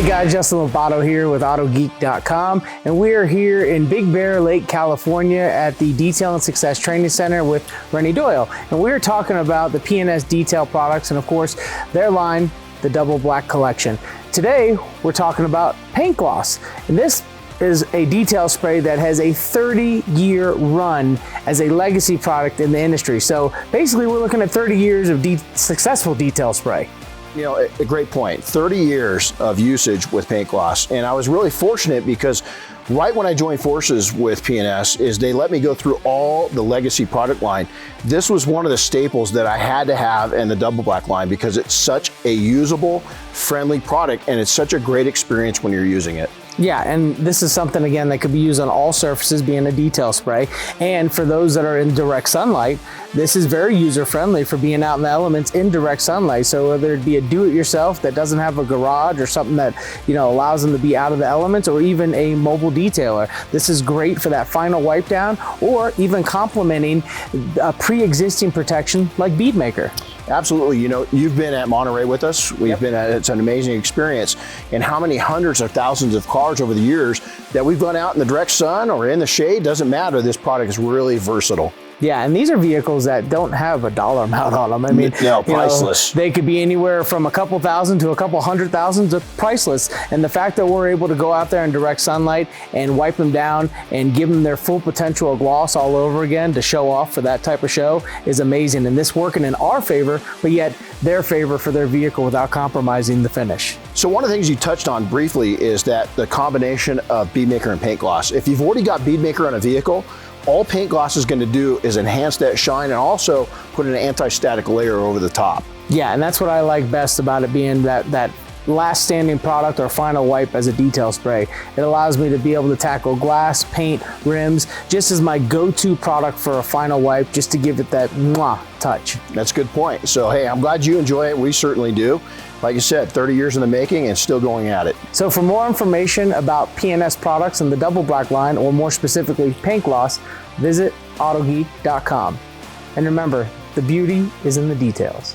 Hey guys, Justin Lobato here with Autogeek.com, and we are here in Big Bear Lake, California at the Detail and Success Training Center with Renny Doyle. And we're talking about the P&S detail products and of course their line, the Double Black Collection. Today, we're talking about paint gloss. And this is a detail spray that has a 30-year run as a legacy product in the industry. So basically we're looking at 30 years of successful detail spray. You know, a great point. 30 years of usage with paint gloss. And I was really fortunate because right when I joined forces with P&S is they let me go through all the legacy product line. This was one of the staples that I had to have in the Double Black line because it's such a usable, friendly product and it's such a great experience when you're using it. Yeah, and this is something, again, that could be used on all surfaces, being a detail spray. And for those that are in direct sunlight, this is very user-friendly for being out in the elements in direct sunlight. So whether it be a do-it-yourself that doesn't have a garage or something that, you know, allows them to be out of the elements, or even a mobile detailer, this is great for that final wipe down, or even complementing a pre-existing protection like Bead Maker. Absolutely. You know, you've been at Monterey with us. We've been at, it's an amazing experience. And how many hundreds of thousands of cars over the years that we've gone out in the direct sun or in the shade, doesn't matter. This product is really versatile. Yeah, and these are vehicles that don't have a dollar amount on them. I mean, no, priceless. They could be anywhere from a couple thousand to a couple $100,000 to priceless. And the fact that we're able to go out there in direct sunlight and wipe them down and give them their full potential of gloss all over again to show off for that type of show is amazing. And this working in our favor, but yet their favor for their vehicle without compromising the finish. So one of the things you touched on briefly is that the combination of Bead Maker and paint gloss. If you've already got Bead Maker on a vehicle, all paint gloss is going to do is enhance that shine and also put an anti-static layer over the top. Yeah, and that's what I like best about it being that last standing product or final wipe as a detail spray. It allows me to be able to tackle glass, paint, rims, just as my go-to product for a final wipe, just to give it that mwah touch. That's a good point. So hey, I'm glad you enjoy it. We certainly do. Like you said, 30 years in the making and still going at it. So for more information about P&S products and the Double Black line, or more specifically paint gloss, visit Autogeek.com. And remember, the beauty is in the details.